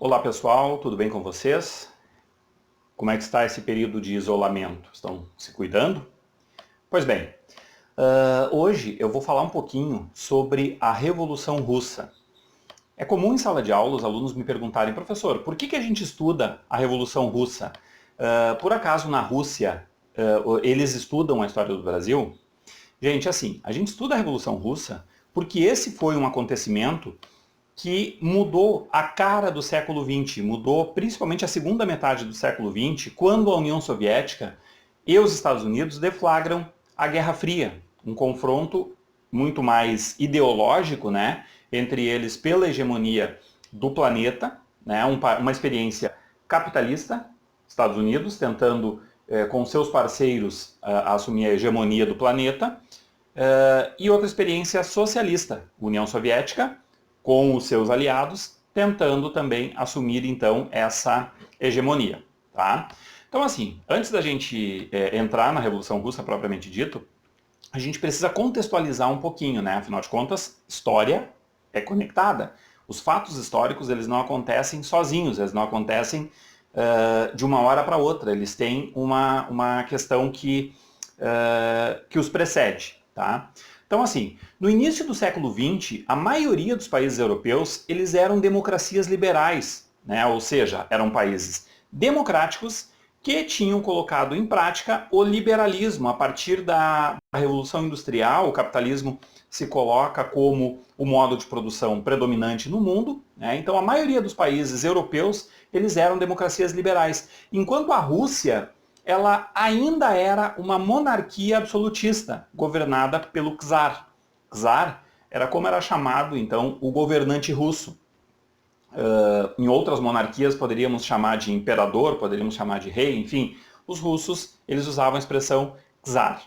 Olá pessoal, tudo bem com vocês? Como é que está esse período de isolamento? Estão se cuidando? Pois bem, hoje eu vou falar um pouquinho sobre a Revolução Russa. É comum em sala de aula os alunos me perguntarem, professor, por que a gente estuda a Revolução Russa? Por acaso na Rússia eles estudam a história do Brasil? Gente, assim, a gente estuda a Revolução Russa porque esse foi um acontecimento que mudou a cara do século XX, mudou principalmente a segunda metade do século XX, quando a União Soviética e os Estados Unidos deflagram a Guerra Fria, um confronto muito mais ideológico, né, entre eles pela hegemonia do planeta, né, uma experiência capitalista, Estados Unidos tentando com seus parceiros assumir a hegemonia do planeta, e outra experiência socialista, União Soviética, com os seus aliados, tentando também assumir então essa hegemonia. Tá? Então assim, antes da gente entrar na Revolução Russa propriamente dito, a gente precisa contextualizar um pouquinho, né? Afinal de contas, história é conectada. Os fatos históricos eles não acontecem sozinhos, eles não acontecem de uma hora para outra, eles têm uma questão que os precede. Tá? Então assim, no início do século XX, a maioria dos países europeus eles eram democracias liberais, né? Ou seja, eram países democráticos que tinham colocado em prática o liberalismo. A partir da Revolução Industrial, o capitalismo se coloca como o modo de produção predominante no mundo, né? Então a maioria dos países europeus eles eram democracias liberais, enquanto a Rússia ela ainda era uma monarquia absolutista, governada pelo czar. Czar era como era chamado, então, o governante russo. Em outras monarquias poderíamos chamar de imperador, poderíamos chamar de rei, enfim, os russos eles usavam a expressão czar.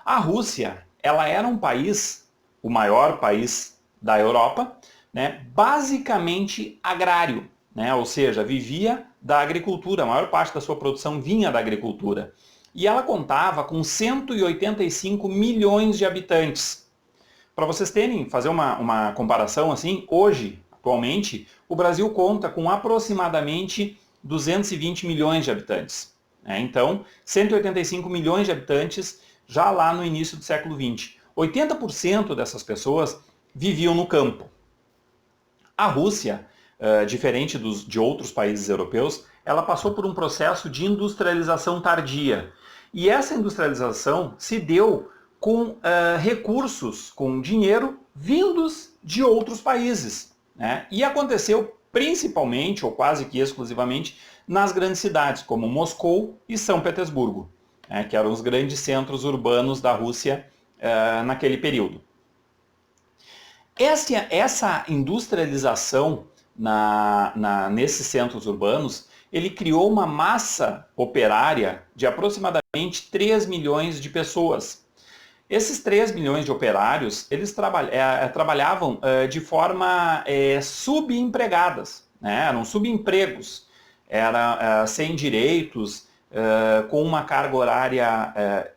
A Rússia, ela era um país, o maior país da Europa, né, basicamente agrário, né, ou seja, vivia da agricultura, a maior parte da sua produção vinha da agricultura. E ela contava com 185 milhões de habitantes. Para vocês terem, fazer uma comparação assim, hoje, atualmente, o Brasil conta com aproximadamente 220 milhões de habitantes. Né? Então, 185 milhões de habitantes já lá no início do século XX. 80% dessas pessoas viviam no campo. A Rússia, diferente de outros países europeus, ela passou por um processo de industrialização tardia. E essa industrialização se deu com recursos, com dinheiro vindos de outros países. Né? E aconteceu principalmente, ou quase que exclusivamente, nas grandes cidades, como Moscou e São Petersburgo, né? Que eram os grandes centros urbanos da Rússia naquele período. Essa industrialização nesses centros urbanos, ele criou uma massa operária de aproximadamente 3 milhões de pessoas. Esses 3 milhões de operários, eles trabalhavam de forma subempregadas, né? Eram subempregos, sem direitos, com uma carga horária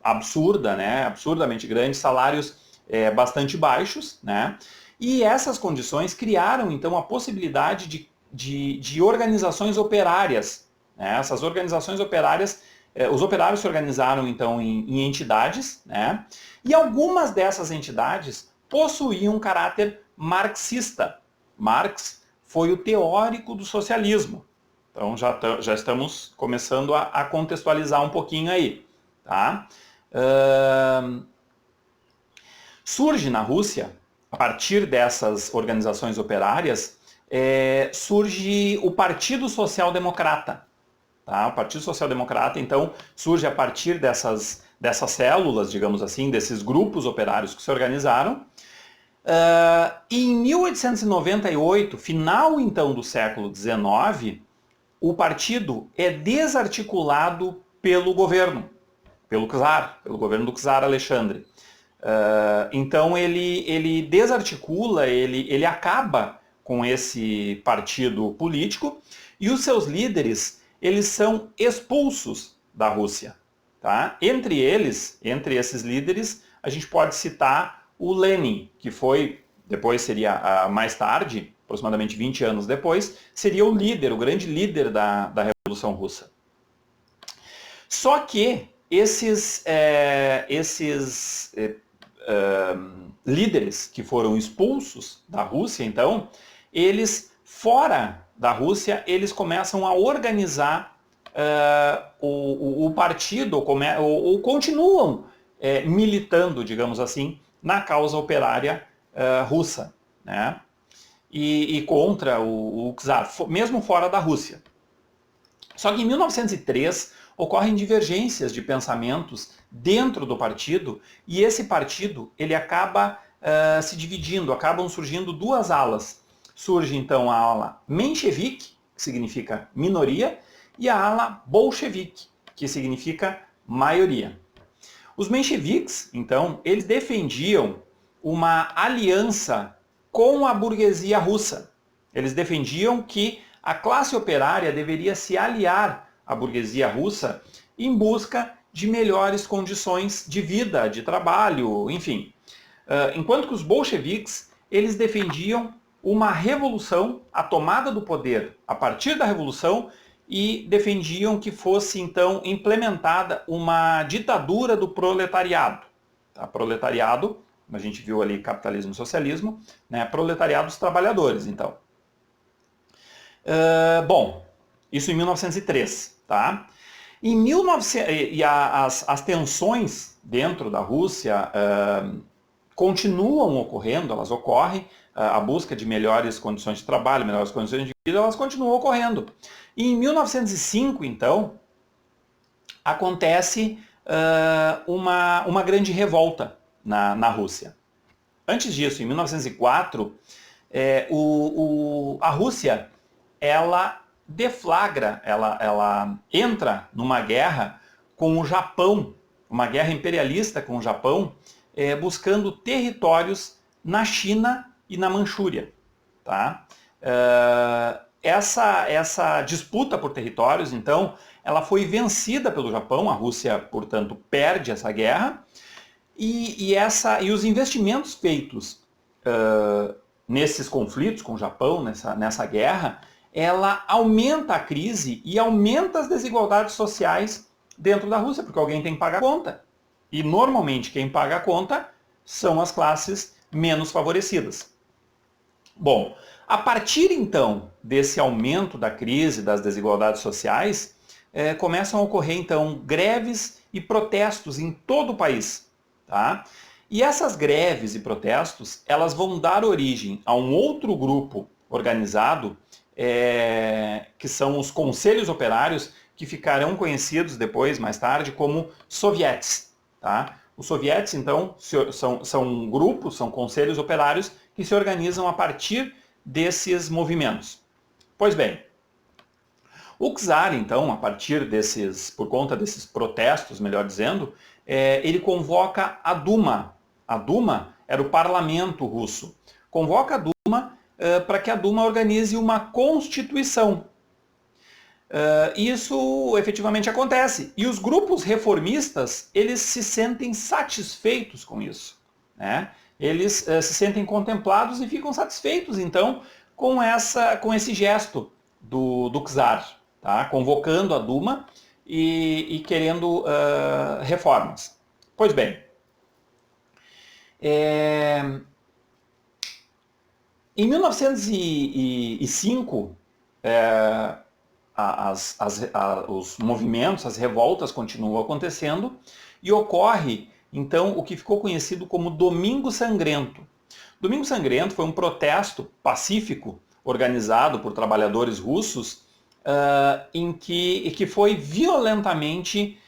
absurda, né? Absurdamente grande, salários bastante baixos, né? E essas condições criaram, então, a possibilidade de organizações operárias. Né? Essas organizações operárias, os operários se organizaram, então, em entidades, né? E algumas dessas entidades possuíam um caráter marxista. Marx foi o teórico do socialismo. Então, já estamos começando a contextualizar um pouquinho aí. Tá? Surge na Rússia, a partir dessas organizações operárias, surge o Partido Social Democrata. Tá? O Partido Social Democrata, então, surge a partir dessas células, digamos assim, desses grupos operários que se organizaram. E em 1898, final então do século XIX, o partido é desarticulado pelo governo, pelo czar, pelo governo do czar Alexandre. Então ele desarticula, ele acaba com esse partido político e os seus líderes eles são expulsos da Rússia. Tá? Entre esses líderes, a gente pode citar o Lenin, que foi, depois seria mais tarde, aproximadamente 20 anos depois, seria o líder, o grande líder da Revolução Russa. Só que esses líderes que foram expulsos da Rússia, então, eles, fora da Rússia, eles começam a organizar o partido, ou continuam militando, digamos assim, na causa operária russa, né? E contra o czar, mesmo fora da Rússia. Só que em 1903 ocorrem divergências de pensamentos dentro do partido, e esse partido ele acaba se dividindo, acabam surgindo duas alas. Surge então a ala menchevique, que significa minoria, e a ala bolchevique, que significa maioria. Os mencheviques, então, eles defendiam uma aliança com a burguesia russa. Eles defendiam que a classe operária deveria se aliar à burguesia russa em busca de melhores condições de vida, de trabalho, enfim. Enquanto que os bolcheviques, eles defendiam uma revolução, a tomada do poder a partir da revolução, e defendiam que fosse então implementada uma ditadura do proletariado. Tá? Proletariado, a gente viu ali capitalismo e socialismo, né? Proletariado dos trabalhadores, então. Bom, isso em 1903, tá? Em 1900, as tensões dentro da Rússia continuam ocorrendo, elas ocorrem, a busca de melhores condições de trabalho, melhores condições de vida, elas continuam ocorrendo. E em 1905, então, acontece uma grande revolta na Rússia. Antes disso, em 1904, a Rússia, ela deflagra, ela entra numa guerra com o Japão, uma guerra imperialista com o Japão, buscando territórios na China e na Manchúria. Tá? Essa disputa por territórios, então, ela foi vencida pelo Japão, a Rússia, portanto, perde essa guerra, e os investimentos feitos nesses conflitos com o Japão, nessa guerra, ela aumenta a crise e aumenta as desigualdades sociais dentro da Rússia, porque alguém tem que pagar a conta. E normalmente quem paga a conta são as classes menos favorecidas. Bom, a partir então desse aumento da crise, das desigualdades sociais, começam a ocorrer então greves e protestos em todo o país. Tá? E essas greves e protestos, elas vão dar origem a um outro grupo organizado, que são os conselhos operários, que ficarão conhecidos depois, mais tarde, como sovietes. Tá? Os sovietes, então, são grupos, são conselhos operários que se organizam a partir desses movimentos. Pois bem, o czar, então, por conta desses protestos, melhor dizendo, ele convoca a Duma. A Duma era o parlamento russo. Convoca a Duma para que a Duma organize uma constituição. Isso efetivamente acontece. E os grupos reformistas, eles se sentem satisfeitos com isso. Né? Eles se sentem contemplados e ficam satisfeitos, então, com esse gesto do czar, tá? Convocando a Duma e querendo reformas. Pois bem, em 1905, os movimentos, as revoltas continuam acontecendo e ocorre, então, o que ficou conhecido como Domingo Sangrento. Domingo Sangrento foi um protesto pacífico organizado por trabalhadores russos que foi violentamente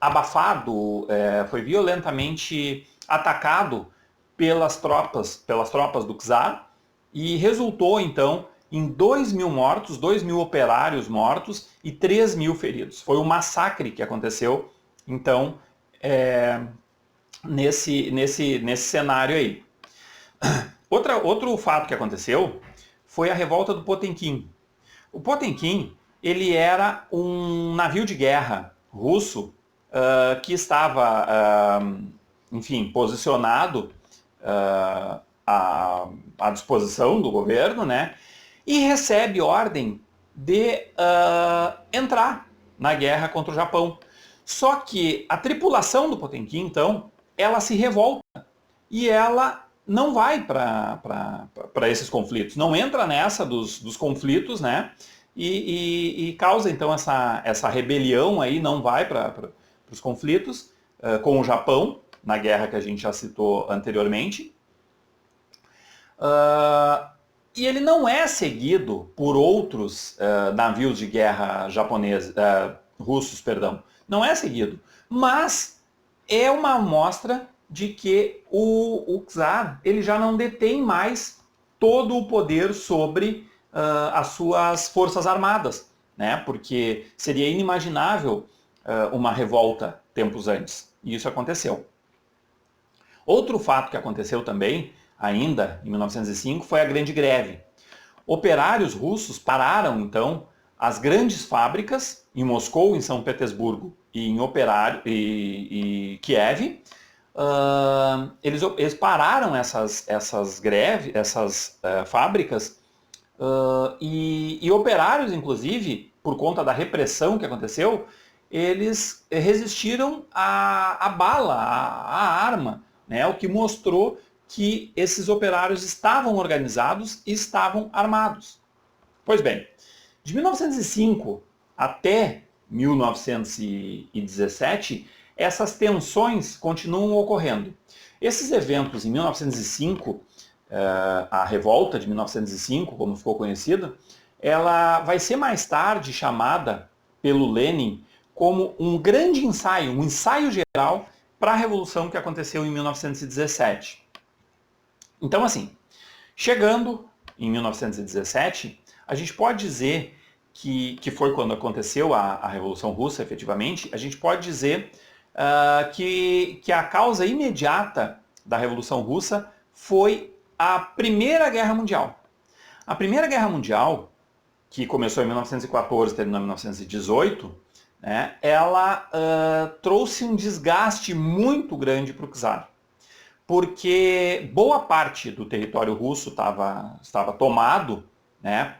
abafado, foi violentamente atacado pelas tropas do czar e resultou, então, em 2.000 mortos, 2.000 operários mortos e 3.000 feridos. Foi um massacre que aconteceu, então, nesse cenário aí. Outro fato que aconteceu foi a revolta do Potemkin. O Potemkin, ele era um navio de guerra russo que estava, enfim, posicionado à disposição do governo, né? E recebe ordem de entrar na guerra contra o Japão. Só que a tripulação do Potemkin, então, ela se revolta e ela não vai para esses conflitos, não entra nessa dos conflitos, né? E causa então essa rebelião aí, não vai para os conflitos com o Japão, na guerra que a gente já citou anteriormente. E ele não é seguido por outros navios de guerra japoneses, russos, perdão. Não é seguido. Mas é uma amostra de que o czar ele já não detém mais todo o poder sobre as suas forças armadas, né? Porque seria inimaginável uma revolta tempos antes. E isso aconteceu. Outro fato que aconteceu também, ainda em 1905, foi a Grande Greve. Operários russos pararam, então, as grandes fábricas em Moscou, em São Petersburgo e em Kiev. Eles pararam essas greves, essas fábricas, e operários, inclusive, por conta da repressão que aconteceu, eles resistiram à bala, à arma, né? O que mostrou que esses operários estavam organizados e estavam armados. Pois bem, de 1905 até 1917, essas tensões continuam ocorrendo. Esses eventos em 1905, a revolta de 1905, como ficou conhecida, ela vai ser mais tarde chamada pelo Lenin como um grande ensaio, um ensaio geral para a revolução que aconteceu em 1917. Então, assim, chegando em 1917, a gente pode dizer que foi quando aconteceu a Revolução Russa, efetivamente, a gente pode dizer que a causa imediata da Revolução Russa foi a Primeira Guerra Mundial. A Primeira Guerra Mundial, que começou em 1914 e terminou em 1918, né, ela trouxe um desgaste muito grande para o czar. Porque boa parte do território russo estava tomado, né,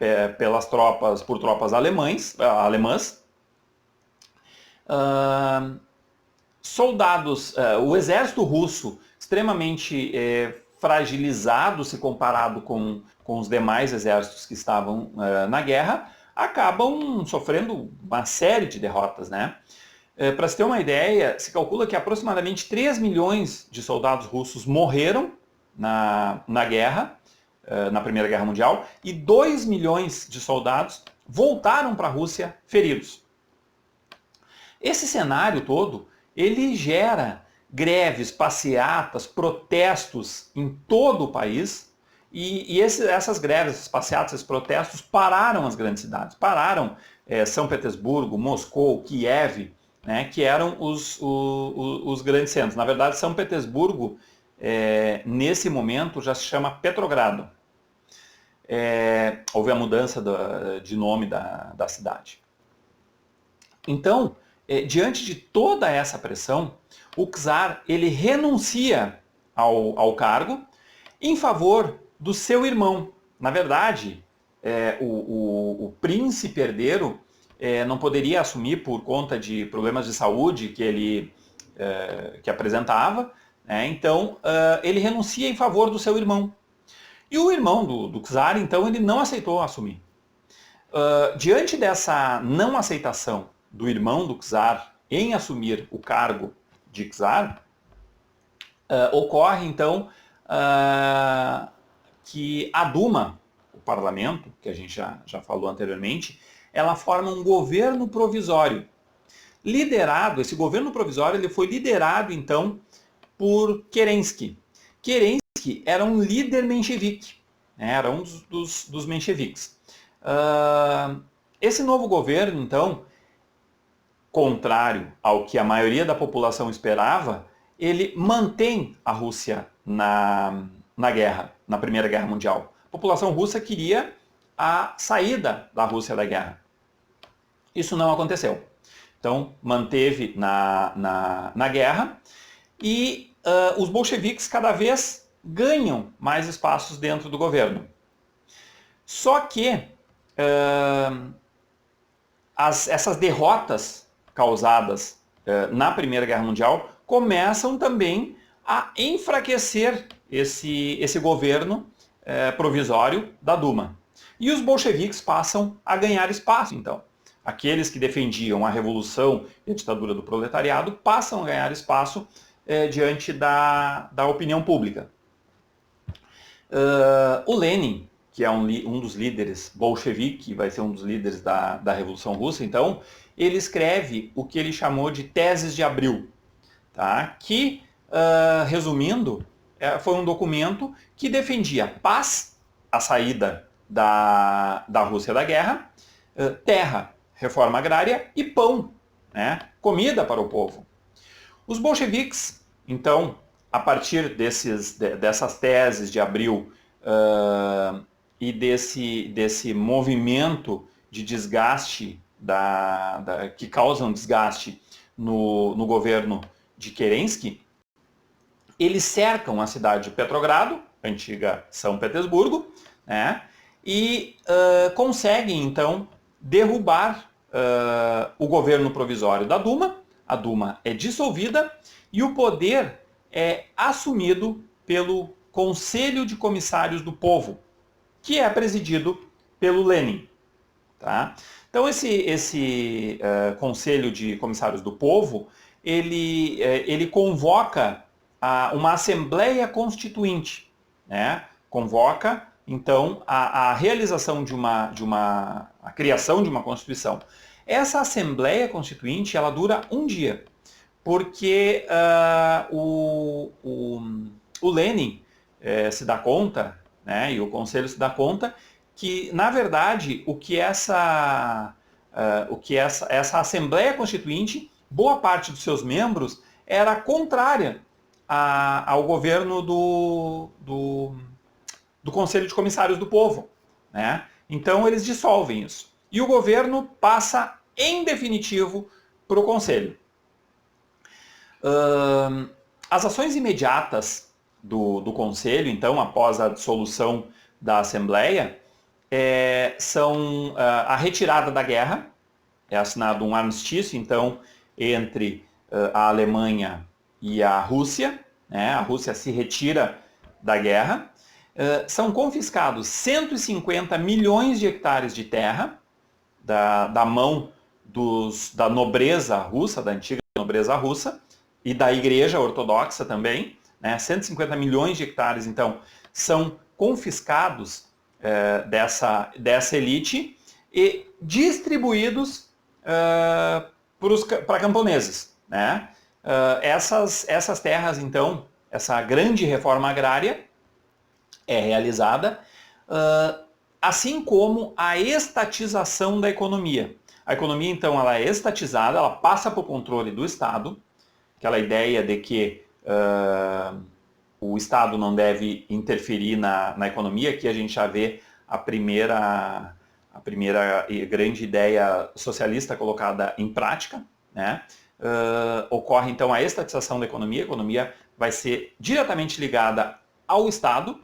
por tropas alemãs. Soldados, o exército russo extremamente fragilizado se comparado com os demais exércitos que estavam na guerra, acabam sofrendo uma série de derrotas, né? Para se ter uma ideia, se calcula que aproximadamente 3 milhões de soldados russos morreram na guerra, na Primeira Guerra Mundial, e 2 milhões de soldados voltaram para a Rússia feridos. Esse cenário todo, ele gera greves, passeatas, protestos em todo o país, e essas greves, essas passeatas, esses protestos pararam as grandes cidades, pararam São Petersburgo, Moscou, Kiev, né, que eram os grandes centros. Na verdade, São Petersburgo, nesse momento, já se chama Petrogrado. Houve a mudança de nome da cidade. Então, diante de toda essa pressão, o czar ele renuncia ao cargo em favor do seu irmão. Na verdade, o príncipe herdeiro não poderia assumir por conta de problemas de saúde que ele apresentava, né? Então ele renuncia em favor do seu irmão. E o irmão do czar, então, ele não aceitou assumir. Diante dessa não aceitação do irmão do czar em assumir o cargo de czar, ocorre, então, que a Duma, o parlamento, que a gente já falou anteriormente, ela forma um governo provisório. Esse governo provisório ele foi liderado, então, por Kerensky. Kerensky era um líder menchevique, né? Era um dos mencheviques. Esse novo governo, então, contrário ao que a maioria da população esperava, ele mantém a Rússia na guerra, na Primeira Guerra Mundial. A população russa queria a saída da Rússia da guerra. Isso não aconteceu. Então, manteve na guerra e os bolcheviques cada vez ganham mais espaços dentro do governo. Só que essas derrotas causadas na Primeira Guerra Mundial começam também a enfraquecer esse governo provisório da Duma. E os bolcheviques passam a ganhar espaço, então. Aqueles que defendiam a revolução e a ditadura do proletariado passam a ganhar espaço diante da opinião pública. O Lenin, que é um dos líderes bolchevique, vai ser um dos líderes da Revolução Russa, então, ele escreve o que ele chamou de Teses de Abril, tá? Que, resumindo, foi um documento que defendia paz, a saída da Rússia da guerra, terra, reforma agrária e pão, né? Comida para o povo. Os bolcheviques, então, a partir dessas teses de Abril e desse movimento de desgaste, que causa um desgaste no governo de Kerensky, eles cercam a cidade de Petrogrado, antiga São Petersburgo, né, e conseguem, então, derrubar o governo provisório da Duma. A Duma é dissolvida e o poder é assumido pelo Conselho de Comissários do Povo, que é presidido pelo Lenin. Tá? Então esse Conselho de Comissários do Povo, ele convoca uma Assembleia Constituinte, né? Convoca, então, a realização a criação de uma Constituição. Essa Assembleia Constituinte, ela dura um dia, porque o Lenin se dá conta, né, e o Conselho se dá conta, que, na verdade, o que essa Assembleia Constituinte, boa parte dos seus membros, era contrária ao governo do Conselho de Comissários do Povo, né? Então eles dissolvem isso. E o governo passa, em definitivo, para o Conselho. As ações imediatas do Conselho, então, após a dissolução da Assembleia, são a retirada da guerra. É assinado um armistício, então, entre a Alemanha e a Rússia, né? A Rússia se retira da guerra. São confiscados 150 milhões de hectares de terra da mão da nobreza russa, da antiga nobreza russa, e da igreja ortodoxa também, né? 150 milhões de hectares, então, são confiscados dessa elite e distribuídos para camponeses, né? Essas terras, então, essa grande reforma agrária é realizada, assim como a estatização da economia. A economia, então, ela é estatizada, ela passa para o controle do Estado, aquela ideia de que o Estado não deve interferir na economia, que a gente já vê a primeira grande ideia socialista colocada em prática, né? Ocorre então a estatização da economia, a economia vai ser diretamente ligada ao Estado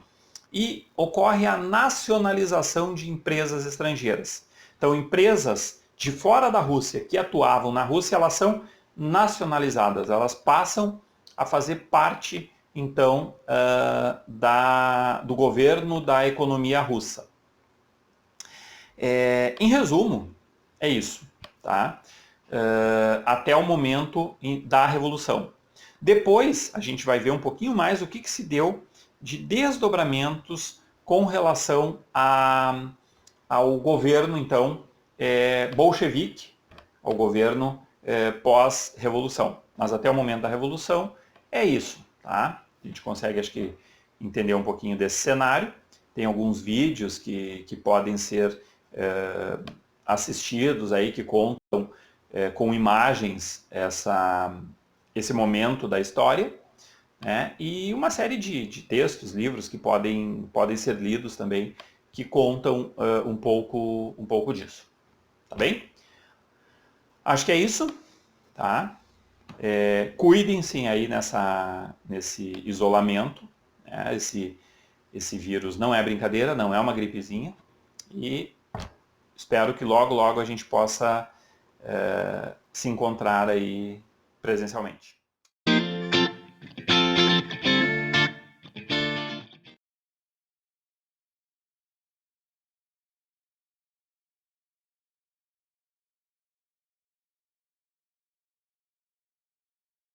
e ocorre a nacionalização de empresas estrangeiras. Então, empresas de fora da Rússia que atuavam na Rússia, elas são nacionalizadas, elas passam a fazer parte, então, do governo da economia russa. Em resumo, é isso, tá? Até o momento da Revolução. Depois, a gente vai ver um pouquinho mais o que se deu de desdobramentos com relação ao governo, então, bolchevique, ao governo pós-revolução. Mas até o momento da Revolução é isso, tá? A gente consegue, acho que, entender um pouquinho desse cenário. Tem alguns vídeos que podem ser assistidos aí, que contam com imagens esse momento da história, né? E uma série de textos, livros que podem ser lidos também, que contam um pouco disso. Tá bem? Acho que é isso, tá? Cuidem-se aí nesse isolamento, né? Esse vírus não é brincadeira, não é uma gripezinha, e espero que logo, logo a gente possa se encontrar aí presencialmente.